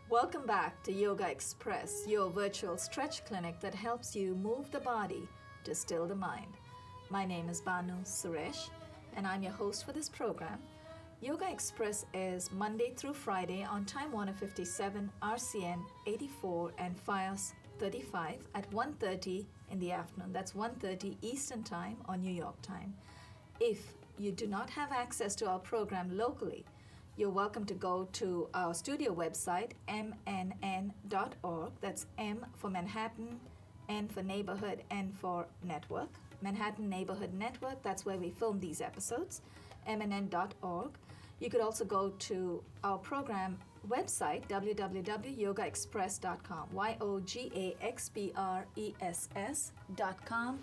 Welcome back to Yoga Express, your virtual stretch clinic that helps you move the body to still the mind. My name is Banu Suresh, and I'm your host for this program. Yoga Express is Monday through Friday on Time Warner 57, RCN 84, and FiOS 35 at 1:30 in the afternoon. That's 1:30 Eastern Time or New York time. If you do not have access to our program locally, you're welcome to go to our studio website, mnn.org. That's M for Manhattan, N for neighborhood, N for network. Manhattan Neighborhood Network, that's where we film these episodes, mnn.org. You could also go to our program website, www.yogaexpress.com, yogaxpress.com,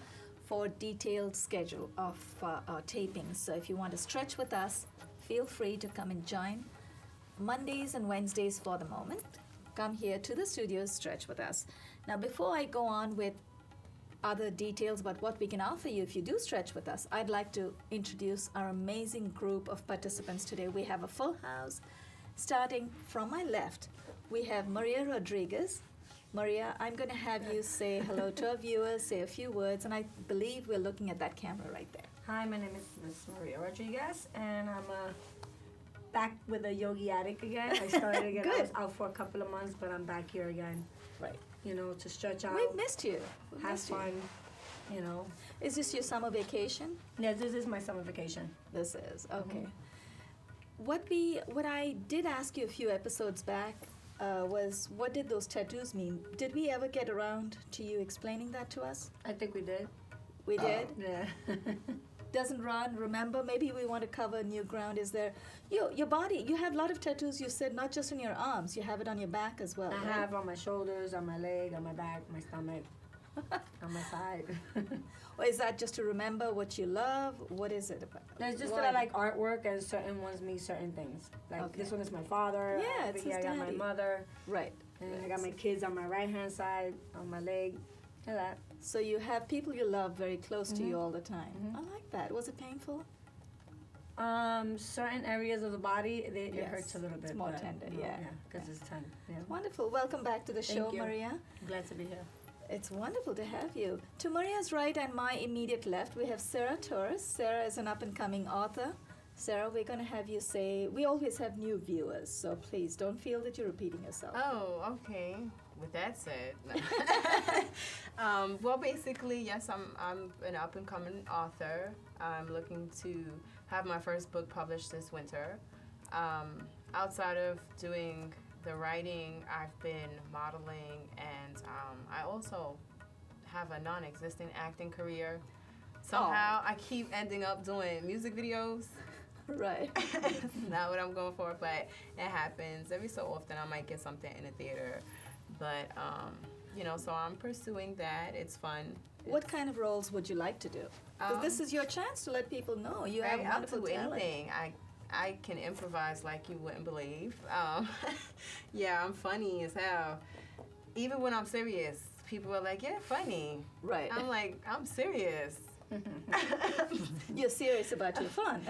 for detailed schedule of our tapings. So if you want to stretch with us, feel free to come and join Mondays and Wednesdays for the moment. Come here to the studio, stretch with us. Now, before I go on with other details about what we can offer you if you do stretch with us, I'd like to introduce our amazing group of participants today. We have a full house. Starting from my left, we have Maria Rodriguez. Maria, I'm going to have you say hello to our viewers, say a few words, and I believe we're looking at that camera right there. Hi, my name is Miss Maria Rodriguez, and I'm back with a yogi addict again. I started again. I was out for a couple of months, but I'm back here again. Right. You know, to stretch out. We've missed you. Have fun. You know. Is this your summer vacation? Yes, this is my summer vacation. This is okay. What I did ask you a few episodes back was, what did those tattoos mean? Did we ever get around to you explaining that to us? I think we did. We did? Yeah. Doesn't Ron remember? Maybe we want to cover new ground. Is there your body? You have a lot of tattoos. You said not just on your arms. You have it on your back as well. I right? have on my shoulders, on my leg, on my back, my stomach, on my side. Or is that just to remember what you love? What is it about? There's just that I like artwork, and certain ones mean certain things. Like this one is my father. Yeah, it's his I got my daddy. mother. Right. And I got my kids on my right hand side, on my leg. Like that. So you have people you love very close to you all the time. I like that. Was it painful? Certain areas of the body, it hurts a little bit. It's more tender, yeah. Because it's tender. Yeah. Wonderful. Welcome back to the show, Thank you. Maria. Glad to be here. It's wonderful to have you. To Maria's right and my immediate left, we have Sarah Torres. Sarah is an up-and-coming author. Sarah, we're going to have you say, we always have new viewers, so please don't feel that you're repeating yourself. Oh, okay. With that said, well, basically, yes, I'm an up-and-coming author. I'm looking to have my first book published this winter. Outside of doing the writing, I've been modeling, and I also have a non-existent acting career. Somehow, I keep ending up doing music videos. Right. It's not what I'm going for, but it happens. Every so often, I might get something in a theater. But, so I'm pursuing that. It's fun. What kind of roles would you like to do? 'Cause this is your chance to let people know you have wonderful I'll do talent. anything. I can improvise like you wouldn't believe. Yeah, I'm funny as hell. Even when I'm serious, people are like, "Yeah, funny." Right. I'm like, "I'm serious." You're serious about your fun.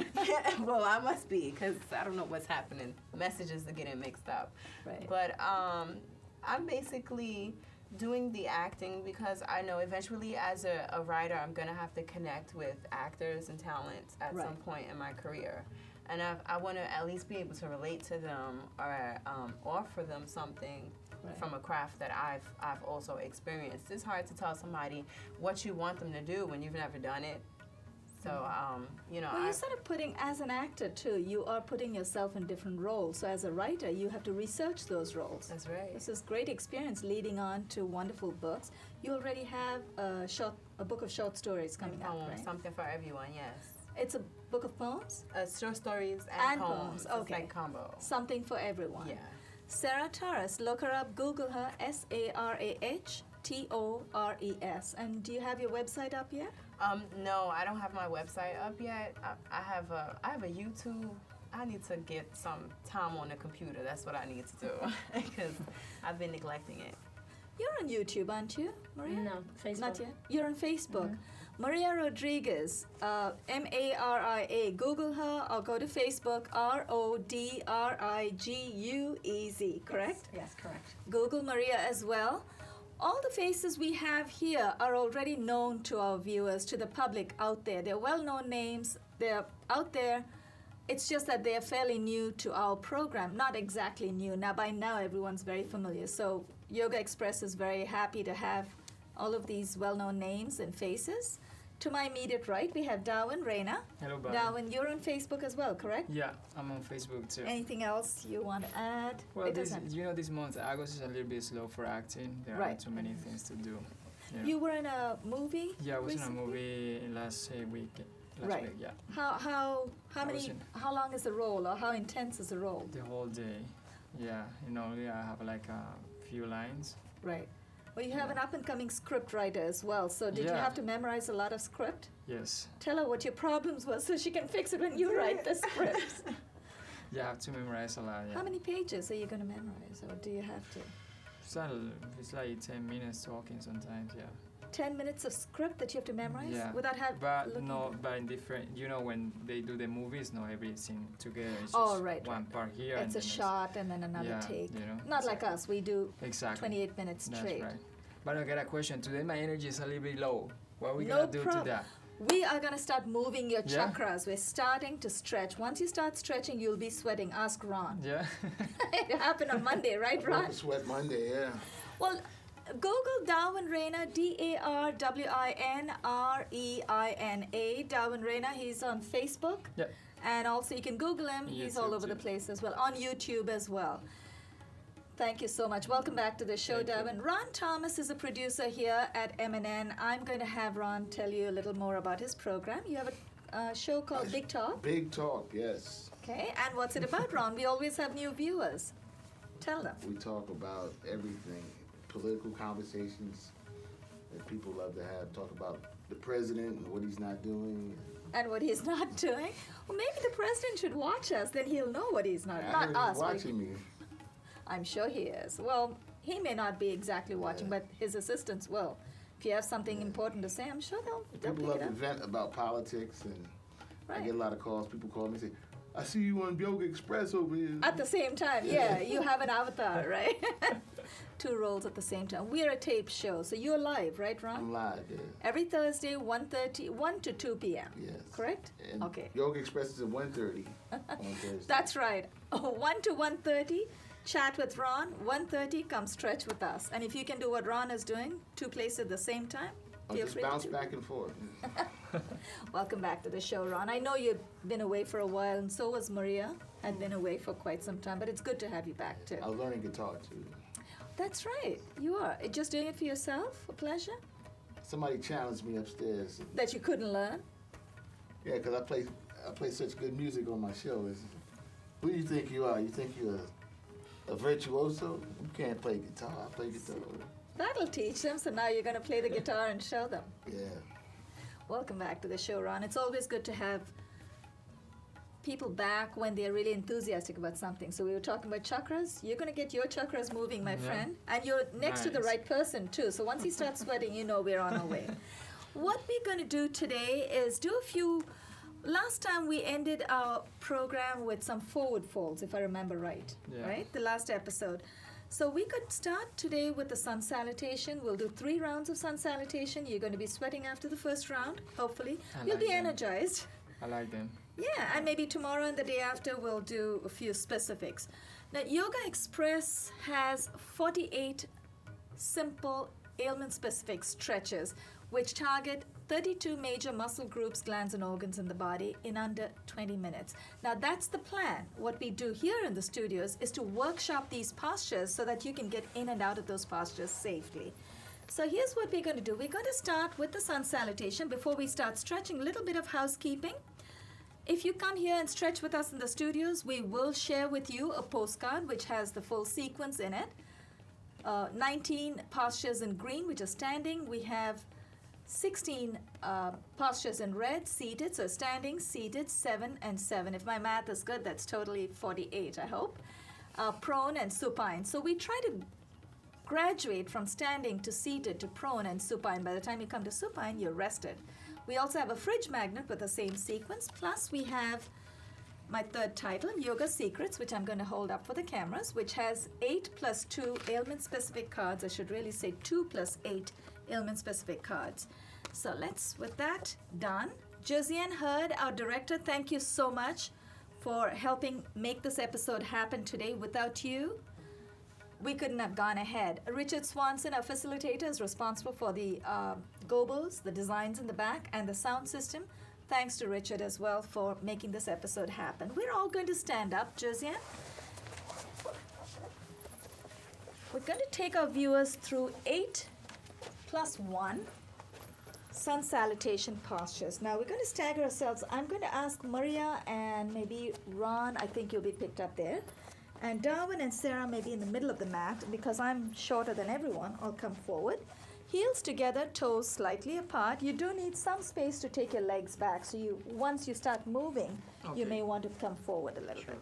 Well, I must be, because I don't know what's happening. Messages are getting mixed up. Right. But I'm basically doing the acting because I know eventually as a writer, I'm going to have to connect with actors and talents at some point in my career. And I want to at least be able to relate to them or offer them something from a craft that I've also experienced. It's hard to tell somebody what you want them to do when you've never done it. So, Well, you're sort of putting, as an actor too, you are putting yourself in different roles. So as a writer, you have to research those roles. That's right. This is great experience leading on to wonderful books. You already have a book of short stories coming out, right? Something for everyone, yes. It's a book of poems? Short stories and poems. Okay. It's like combo. Something for everyone. Yeah. Sarah Torres. Look her up, Google her, SarahTores. And do you have your website up yet? No, I don't have my website up yet. I have a YouTube. I need to get some time on the computer. That's what I need to do because I've been neglecting it. You're on YouTube, aren't you, Maria? No, Facebook. Not yet. You're on Facebook. Maria Rodriguez, Maria. Google her or go to Facebook, Rodriguez, correct? Yes, correct. Google Maria as well. All the faces we have here are already known to our viewers, to the public out there. They're well-known names. They're out there. It's just that they're fairly new to our program. Not exactly new. Now, by now, everyone's very familiar. So Yogaxpress is very happy to have all of these well-known names and faces. To my immediate right, we have Darwin, Reina. Hello, Bob. Darwin, you're on Facebook as well, correct? Yeah, I'm on Facebook too. Anything else you want to add? Well, this month, August is a little bit slow for acting. There aren't too many things to do. You were in a movie? Yeah, I was recently? in a movie last week. Right. Week, yeah. How long is the role, or how intense is the role? The whole day. Yeah, I have like a few lines. Right. Well, you have an up-and-coming script writer as well. So did you have to memorize a lot of script? Yes. Tell her what your problems were so she can fix it when you write the script. Yeah, I have to memorize a lot. Yeah. How many pages are you going to memorize, or do you have to? It's like 10 minutes talking sometimes. Yeah. 10 minutes of script that you have to memorize? Yeah. Without but in different, when they do the movies, not everything together. It's just one part here. It's a shot and then another take. Not like us, we do exactly 28 minutes straight. That's right. But I got a question. Today my energy is a little bit low. What are we going to do to that? We are going to start moving your chakras. We're starting to stretch. Once you start stretching, you'll be sweating. Ask Ron. Yeah. It happened on Monday, right, Ron? Sweat Monday, yeah. Well, Google Darwin Reina, DarwinReina. Darwin Reina. He's on Facebook. Yep. And also you can Google him. YouTube He's all over the place as well. On YouTube as well. Thank you so much. Welcome back to the show, Darwin. Ron Thomas is a producer here at MNN. I'm going to have Ron tell you a little more about his program. You have a show called Big Talk. Big Talk, yes. Okay, and what's it about, Ron? We always have new viewers. Tell them. We talk about everything, political conversations that people love to have. Talk about the president and what he's not doing. And what he's not doing? Well, maybe the president should watch us, then he'll know what he's not. Not us. He's watching me. I'm sure he is. Well, he may not be exactly watching, but his assistants will. If you have something important to say, I'm sure they'll People pick love it to up. vent about politics, and I get a lot of calls. People call me and say, I see you on Yogaxpress over here. At the same time, yeah. You have an avatar, right? Two roles at the same time. We're a tape show, so you're live, right, Ron? I'm live, yeah. Every Thursday, 1 to 2 p.m. Yes. Correct? And Okay. Yogaxpress is at 1:30 on Thursday. That's right. 1 to 1:30, chat with Ron. 1:30, come stretch with us. And if you can do what Ron is doing, two places at the same time, feel just free bounce to. back and forth. Welcome back to the show, Ron. I know you've been away for a while, and so was Maria. Had been away for quite some time, but it's good to have you back too. I was learning guitar too. That's right. You are. Just doing it for yourself, for pleasure? Somebody challenged me upstairs. That you couldn't learn? Yeah, because I play such good music on my show. Who do you think you are? You think you're a virtuoso? You can't play guitar. I play guitar. That'll teach them, so now you're going to play the guitar and show them. Yeah. Welcome back to the show, Ron. It's always good to have people back when they're really enthusiastic about something. So we were talking about chakras. You're going to get your chakras moving, my friend. And you're next to the right person, too. So once he starts sweating, you know we're on our way. What we're going to do today is do a few... Last time we ended our program with some forward folds, if I remember right. Yeah. Right? The last episode. So we could start today with the sun salutation. We'll do 3 rounds of sun salutation. You're going to be sweating after the first round, hopefully. You'll be energized. I like them. Yeah, and maybe tomorrow and the day after we'll do a few specifics. Now, Yogaxpress has 48 simple ailment-specific stretches which target 32 major muscle groups, glands, and organs in the body in under 20 minutes. Now, that's the plan. What we do here in the studios is to workshop these postures so that you can get in and out of those postures safely. So here's what we're going to do. We're going to start with the sun salutation. Before we start stretching, a little bit of housekeeping. If you come here and stretch with us in the studios, we will share with you a postcard which has the full sequence in it. 19 postures in green, which are standing. We have 16 postures in red, seated. So standing, seated, 7 and 7. If my math is good, that's totally 48, I hope. Prone and supine. So we try to graduate from standing to seated to prone and supine. By the time you come to supine, you're rested. We also have a fridge magnet with the same sequence. Plus, we have my third title, Yoga Secrets, which I'm going to hold up for the cameras, which has 8 plus 2 ailment-specific cards. I should really say 2 plus 8 ailment-specific cards. So let's, with that done. Josiane Hurd, our director, thank you so much for helping make this episode happen today. Without you, we couldn't have gone ahead. Richard Swanson, our facilitator, is responsible for the gobos, the designs in the back, and the sound system. Thanks to Richard as well for making this episode happen. We're all going to stand up, Josiane. We're going to take our viewers through 8 plus 1 sun salutation postures. Now we're going to stagger ourselves. I'm going to ask Maria and maybe Ron, I think you'll be picked up there. And Darwin and Sarah may be in the middle of the mat. Because I'm shorter than everyone, I'll come forward. Heels together, toes slightly apart. You do need some space to take your legs back. So once you start moving, you may want to come forward a little bit.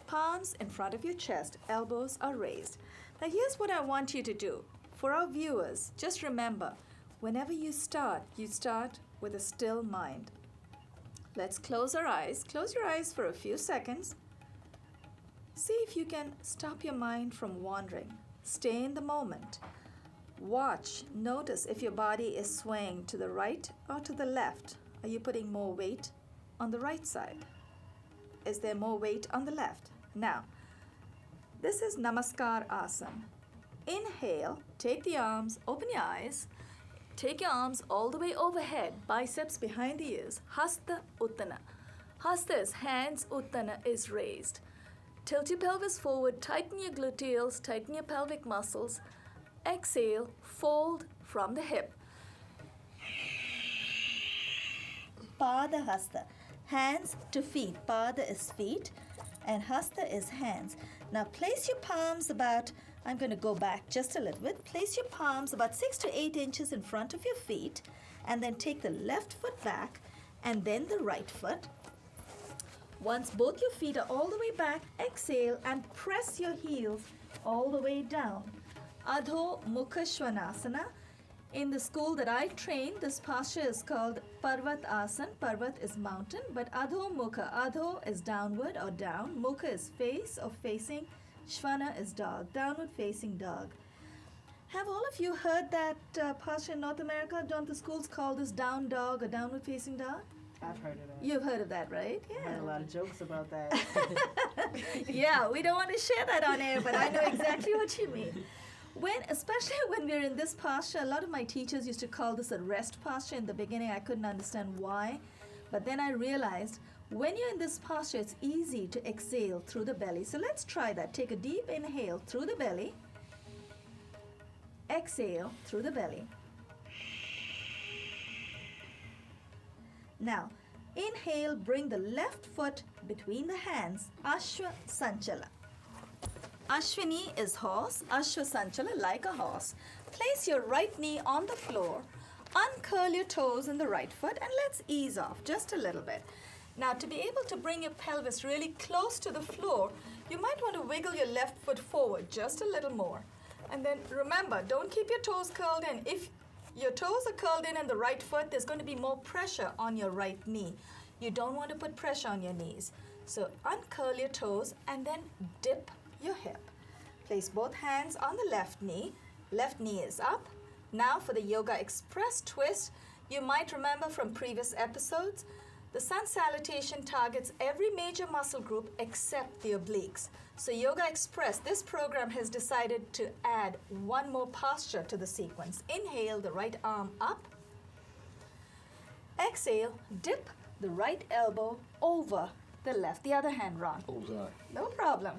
Palms in front of your chest, elbows are raised. Now here's what I want you to do. For our viewers, just remember, whenever you start with a still mind. Let's close our eyes. Close your eyes for a few seconds. See if you can stop your mind from wandering. Stay in the moment. Watch, notice if your body is swaying to the right or to the left. Are you putting more weight on the right side? Is there more weight on the left? Now, this is Namaskar Asana. Inhale, take the arms, open your eyes. Take your arms all the way overhead, biceps behind the ears. Hasta Uttana. Hasta is hands, Uttana is raised. Tilt your pelvis forward, tighten your gluteals, tighten your pelvic muscles. Exhale, fold from the hip. Pada Hasta. Hands to feet. Pada is feet and Hasta is hands. Now place your palms about, I'm going to go back just a little bit. Place your palms about 6 to 8 inches in front of your feet and then take the left foot back and then the right foot. Once both your feet are all the way back, exhale and press your heels all the way down. Adho Mukha Svanasana. In the school that I trained, this posture is called Parvat Asana. Parvat is mountain, but Adho Mukha. Adho is downward or down. Mukha is face or facing. Shvana is dog, downward facing dog. Have all of you heard that posture in North America? Don't the schools call this down dog or downward facing dog? I've heard of that. You've heard of that, right? Yeah. I've heard a lot of jokes about that. Yeah, we don't want to share that on air, but I know exactly what you mean. Especially when we're in this posture, a lot of my teachers used to call this a rest posture. In the beginning, I couldn't understand why. But then I realized when you're in this posture, it's easy to exhale through the belly. So let's try that. Take a deep inhale through the belly. Exhale through the belly. Now, inhale, bring the left foot between the hands, Ashwa Sanchala. Ashwini is horse, Ashwa Sanchala like a horse. Place your right knee on the floor, uncurl your toes in the right foot, and let's ease off just a little bit. Now, to be able to bring your pelvis really close to the floor, you might want to wiggle your left foot forward just a little more. And then remember, don't keep your toes curled in. If your toes are curled in the right foot, there's going to be more pressure on your right knee. You don't want to put pressure on your knees. So uncurl your toes and then dip your hip. Place both hands on the left knee. Left knee is up. Now for the Yogaxpress twist, you might remember from previous episodes, the sun salutation targets every major muscle group except the obliques. So Yogaxpress, this program has decided to add one more posture to the sequence. Inhale, the right arm up. Exhale, dip the right elbow over the left. The other hand, Ron. Oh, sorry. No problem.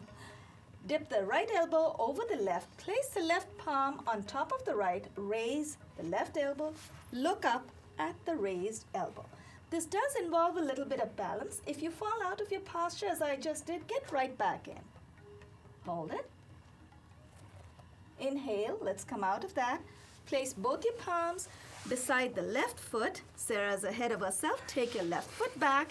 Dip the right elbow over the left. Place the left palm on top of the right. Raise the left elbow. Look up at the raised elbow. This does involve a little bit of balance. If you fall out of your posture, as I just did, get right back in. Hold it. Inhale, let's come out of that. Place both your palms beside the left foot. Sarah's ahead of herself. Take your left foot back.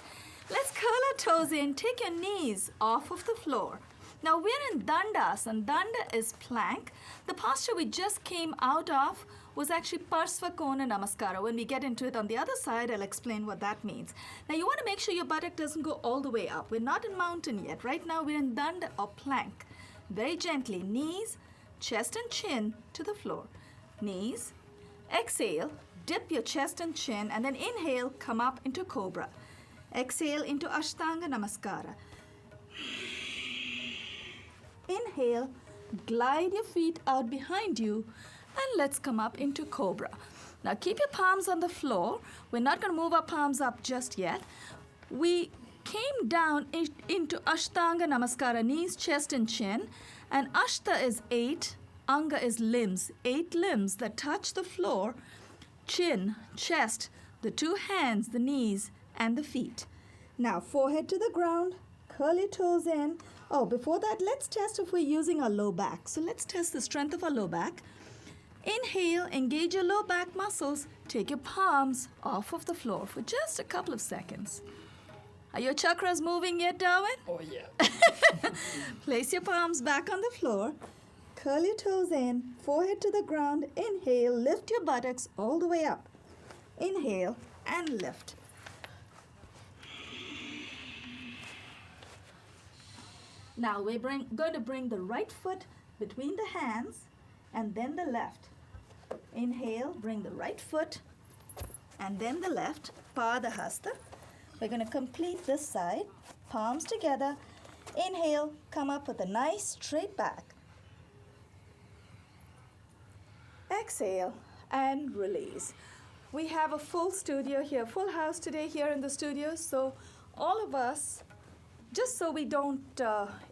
Let's curl our toes in. Take your knees off of the floor. Now we're in Dandasana. Danda is plank. The posture we just came out of was actually Parsva Kona Namaskara. When we get into it on the other side, I'll explain what that means. Now you want to make sure your buttock doesn't go all the way up. We're not in mountain yet. Right now we're in Danda or plank. Very gently, knees, chest and chin to the floor. Knees. Exhale, dip your chest and chin, and then inhale, come up into Cobra. Exhale into Ashtanga Namaskara. Inhale, glide your feet out behind you, and let's come up into Cobra. Now keep your palms on the floor. We're not going to move our palms up just yet. We came down into Ashtanga Namaskara, knees, chest, and chin. And Ashta is 8, Anga is limbs, 8 limbs that touch the floor, chin, chest, the 2 hands, the knees, and the feet. Now forehead to the ground, curl your toes in. Oh, before that, let's test if we're using our low back. So let's test the strength of our low back. Inhale, engage your low back muscles. Take your palms off of the floor for just a couple of seconds. Are your chakras moving yet, Darwin? Oh, yeah. Place your palms back on the floor. Curl your toes in, forehead to the ground. Inhale, lift your buttocks all the way up. Inhale and lift. Now we're going to bring the right foot between the hands and then the left. Inhale, bring the right foot and then the left. Padahasta. We're going to complete this side. Palms together. Inhale, come up with a nice straight back. Exhale and release. We have a full studio here, full house today here in the studio. So all of us, just so we don't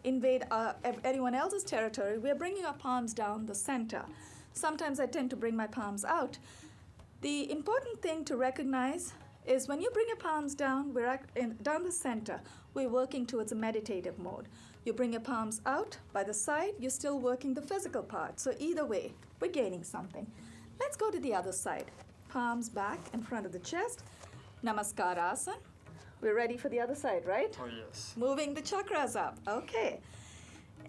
invade anyone else's territory, we're bringing our palms down the center. Sometimes I tend to bring my palms out. The important thing to recognize is when you bring your palms down, down the center, we're working towards a meditative mode. You bring your palms out by the side, you're still working the physical part. So either way, we're gaining something. Let's go to the other side. Palms back in front of the chest. Namaskarasana. We're ready for the other side, right? Oh, yes. Moving the chakras up. Okay.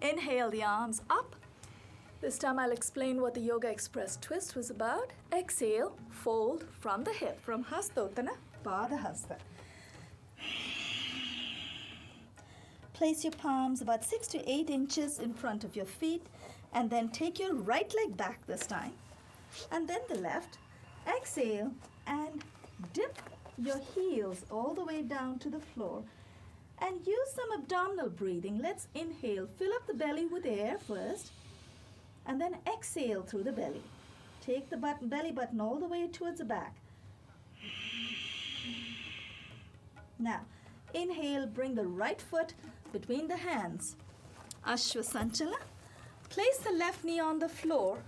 Inhale the arms up. This time I'll explain what the Yogaxpress twist was about. Exhale, fold from the hip, from Hastotana, Padahasta. Place your palms about 6 to 8 inches in front of your feet, and then take your right leg back this time, and then the left. Exhale and dip your heels all the way down to the floor, and use some abdominal breathing. Let's inhale, fill up the belly with air first, and then exhale through the belly. Take the belly button all the way towards the back. Now, inhale, bring the right foot between the hands. Ashwasanchala. Place the left knee on the floor.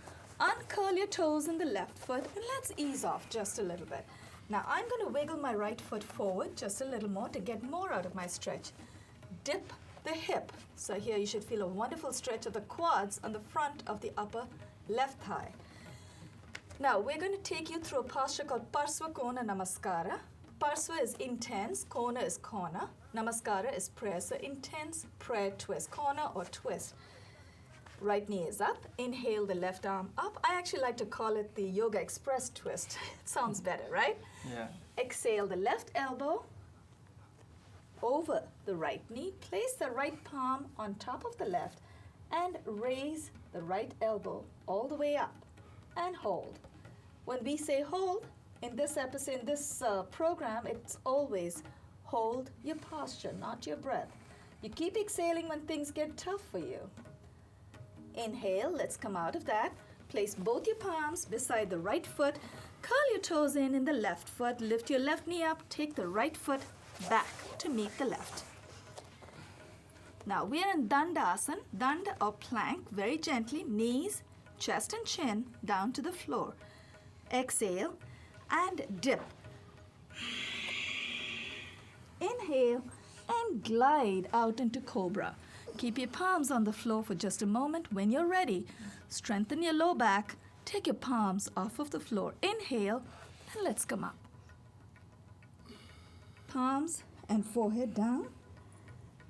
Uncurl your toes in the left foot, and let's ease off just a little bit. Now, I'm going to wiggle my right foot forward just a little more to get more out of my stretch. Dip the hip. So here you should feel a wonderful stretch of the quads on the front of the upper left thigh. Now, we're going to take you through a posture called Parsva Kona Namaskara. Parsva is intense, Kona is corner, Namaskara is prayer. So intense prayer twist, corner or twist. Right knee is up. Inhale the left arm up. I actually like to call it the Yogaxpress twist. It sounds better, right? Yeah. Exhale the left elbow over the right knee. Place the right palm on top of the left and raise the right elbow all the way up and hold. When we say hold, in this episode, in this program, it's always hold your posture, not your breath. You keep exhaling when things get tough for you. Inhale, let's come out of that. Place both your palms beside the right foot. Curl your toes in the left foot. Lift your left knee up. Take the right foot back to meet the left. Now we are in Dandasana, Danda or plank, very gently, knees, chest and chin down to the floor. Exhale and dip. Inhale and glide out into cobra. Keep your palms on the floor for just a moment. When you're ready, strengthen your low back. Take your palms off of the floor. Inhale, and let's come up. Palms and forehead down.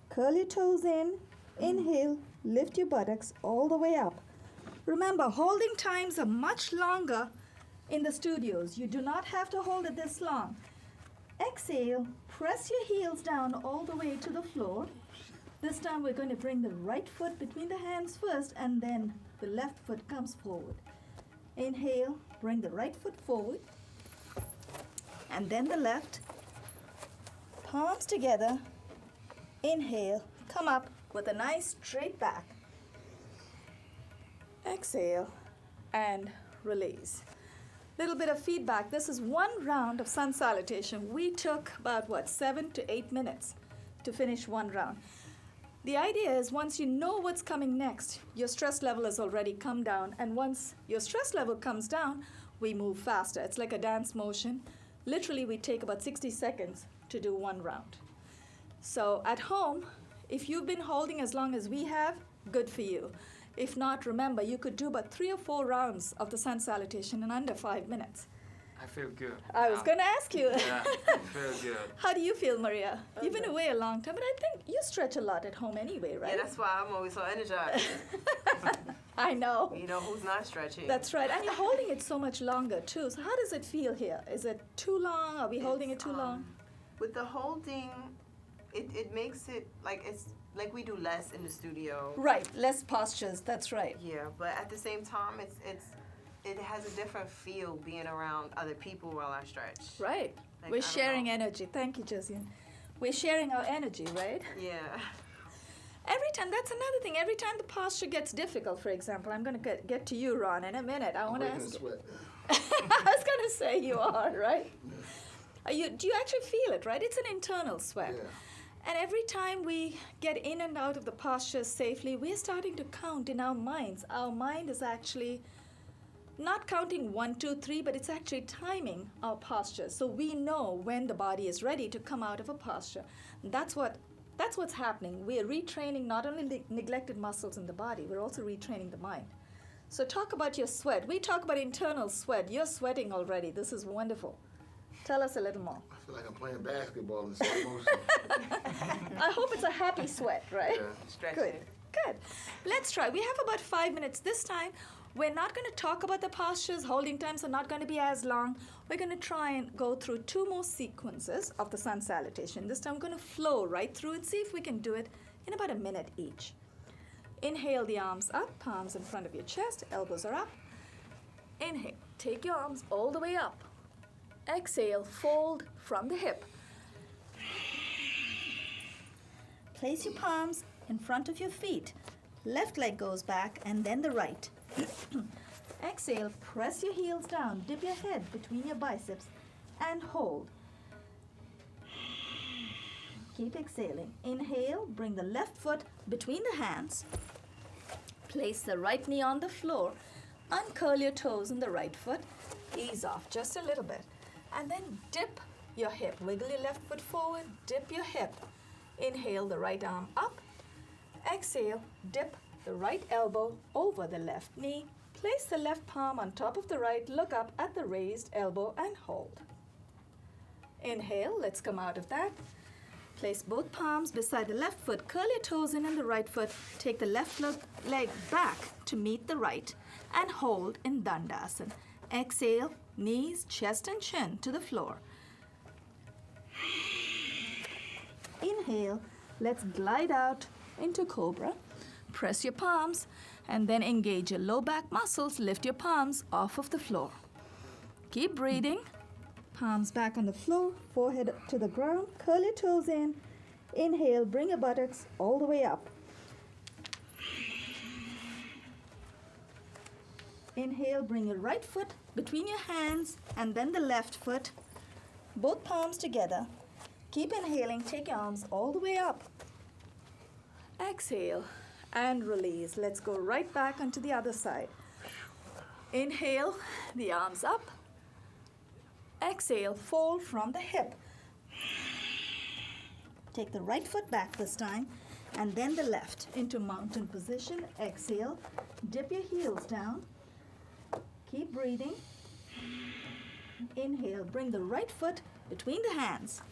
Curl your toes in. Inhale, lift your buttocks all the way up. Remember, holding times are much longer in the studios. You do not have to hold it this long. Exhale, press your heels down all the way to the floor. This time we're going to bring the right foot between the hands first, and then the left foot comes forward. Inhale, bring the right foot forward, and then the left. Palms together. Inhale, come up with a nice straight back. Exhale and release. Little bit of feedback. This is one round of sun salutation. We took about 7 to 8 minutes to finish one round. The idea is once you know what's coming next, your stress level has already come down, and once your stress level comes down, we move faster. It's like a dance motion. Literally, we take about 60 seconds to do one round. So at home, if you've been holding as long as we have, good for you. If not, remember, you could do about 3 or 4 rounds of the sun salutation in under 5 minutes. I feel good. I was going to ask you. Yeah, I feel good. How do you feel, Maria? You've been away a long time, but I think you stretch a lot at home anyway, right? Yeah, that's why I'm always so energized. I know. You know who's not stretching? That's right. And you're holding it so much longer, too. So how does it feel here? Is it too long? Are we holding it too long? With the holding, it makes it it's like we do less in the studio. Right, less postures. That's right. Yeah, but at the same time, it has a different feel being around other people while I stretch. Right. Like, We're sharing energy. Thank you, Josiane. We're sharing our energy, right? Yeah. Every time, that's another thing. Every time the posture gets difficult, for example, I'm going to get to you, Ron, in a minute. I want to ask you. I was going to say you are, right? Do you actually feel it, right? It's an internal sweat. Yeah. And every time we get in and out of the posture safely, we're starting to count in our minds. Our mind is actually not counting 1, 2, 3, but it's actually timing our posture. So we know when the body is ready to come out of a posture. That's what's happening. We are retraining not only the neglected muscles in the body, we're also retraining the mind. So talk about your sweat. We talk about internal sweat. You're sweating already. This is wonderful. Tell us a little more. I feel like I'm playing basketball in slow motion. I hope it's a happy sweat, right? Yeah. Stretching. Good, good. Let's try. We have about 5 minutes this time. We're not going to talk about the postures. Holding times are not going to be as long. We're going to try and go through 2 more sequences of the sun salutation. This time we're going to flow right through and see if we can do it in about a minute each. Inhale the arms up, palms in front of your chest, elbows are up. Inhale, take your arms all the way up. Exhale, fold from the hip. Place your palms in front of your feet. Left leg goes back and then the right. Exhale, press your heels down, dip your head between your biceps and hold. Keep exhaling. Inhale, bring the left foot between the hands. Place the right knee on the floor. Uncurl your toes in the right foot. Ease off just a little bit. And then dip your hip. Wiggle your left foot forward, dip your hip. Inhale the right arm up. Exhale, dip the right elbow over the left knee. Place the left palm on top of the right. Look up at the raised elbow and hold. Inhale, let's come out of that. Place both palms beside the left foot. Curl your toes in the right foot. Take the left leg back to meet the right and hold in Dandasana. Exhale, knees, chest and chin to the floor. Inhale, let's glide out into Cobra. Press your palms and then engage your low back muscles. Lift your palms off of the floor. Keep breathing. Palms back on the floor, forehead to the ground. Curl your toes in. Inhale, bring your buttocks all the way up. Inhale, bring your right foot between your hands and then the left foot. Both palms together. Keep inhaling. Take your arms all the way up. Exhale and release. Let's go right back onto the other side. Inhale, the arms up. Exhale, fold from the hip. Take the right foot back this time, and then the left into mountain position. Exhale. Dip your heels down. Keep breathing. Inhale. Bring the right foot between the hands.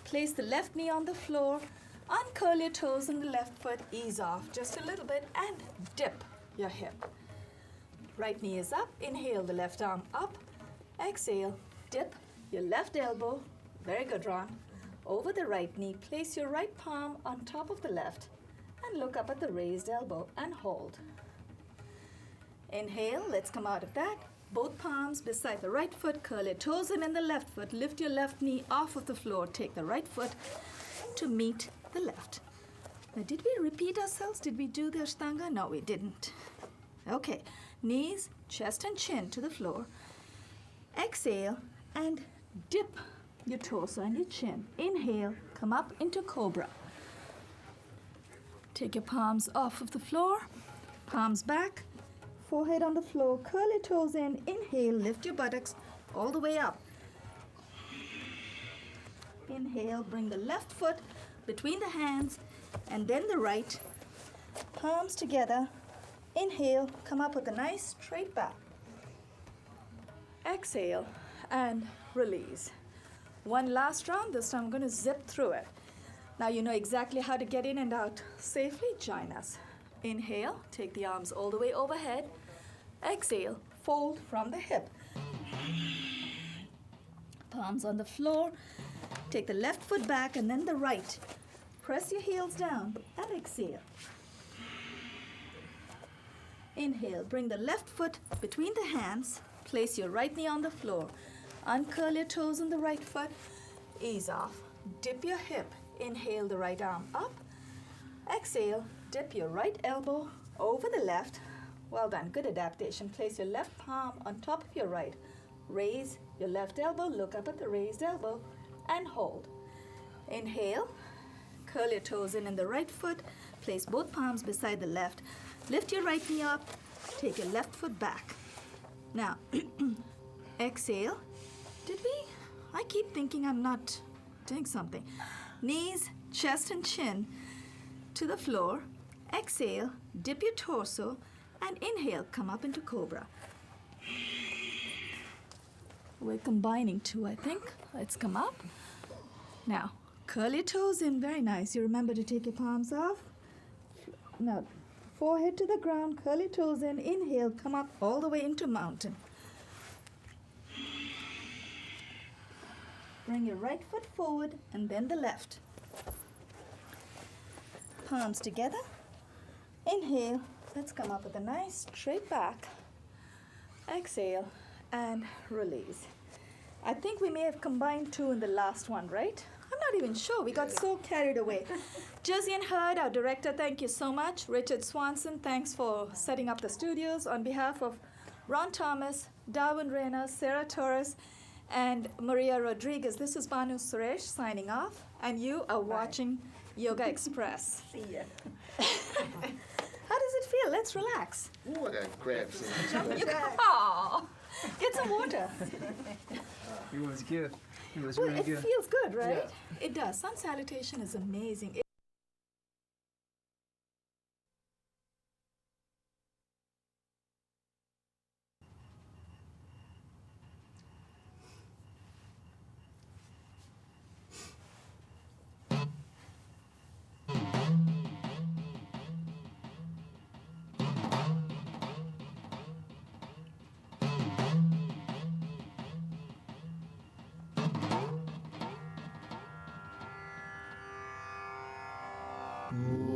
Place the left knee on the floor. Uncurl your toes in the left foot. Ease off just a little bit and dip your hip. Right knee is up. Inhale the left arm up. Exhale. Dip your left elbow. Very good, Ron. Over the right knee. Place your right palm on top of the left and look up at the raised elbow and hold. Inhale. Let's come out of that. Both palms beside the right foot. Curl your toes in the left foot. Lift your left knee off of the floor. Take the right foot to meet the left. Now, did we repeat ourselves? Did we do the Ashtanga? No, we didn't. Okay. Knees, chest, and chin to the floor. Exhale and dip your torso and your chin. Inhale, come up into Cobra. Take your palms off of the floor, palms back, forehead on the floor, curl your toes in. Inhale, lift your buttocks all the way up. Inhale, bring the left foot between the hands and then the right. Palms together. Inhale, come up with a nice straight back. Exhale and release. One last round. This time I'm going to zip through it. Now you know exactly how to get in and out safely. Join us. Inhale, take the arms all the way overhead. Exhale, fold from the hip. Palms on the floor. Take the left foot back and then the right. Press your heels down and exhale. Inhale, bring the left foot between the hands. Place your right knee on the floor. Uncurl your toes on the right foot. Ease off. Dip your hip. Inhale the right arm up. Exhale, dip your right elbow over the left. Well done, good adaptation. Place your left palm on top of your right. Raise your left elbow, look up at the raised elbow, and hold. Inhale, curl your toes in the right foot. Place both palms beside the left. Lift your right knee up. Take your left foot back. Now, exhale. Did we? I keep thinking I'm not doing something. Knees, chest, and chin to the floor. Exhale, dip your torso, and inhale, come up into Cobra. We're combining two, I think. Let's come up. Now, curl your toes in. Very nice. You remember to take your palms off. Now, forehead to the ground, curl your toes in. Inhale, come up all the way into mountain. Bring your right foot forward and then the left. Palms together. Inhale. Let's come up with a nice straight back. Exhale and release. I think we may have combined two in the last one, right? I'm not even sure. We got so carried away. Josian Hurd, our director, thank you so much. Richard Swanson, thanks for setting up the studios. On behalf of Ron Thomas, Darwin, Reina, Sarah Torres, and Maria Rodriguez, this is Banu Suresh signing off, and you are watching Yogaxpress. See ya. How does it feel? Let's relax. Ooh, I got crabs in You Aw, get some water. It was good. It was Well, really it good. feels good, right? It does. Sun salutation is amazing. Ooh.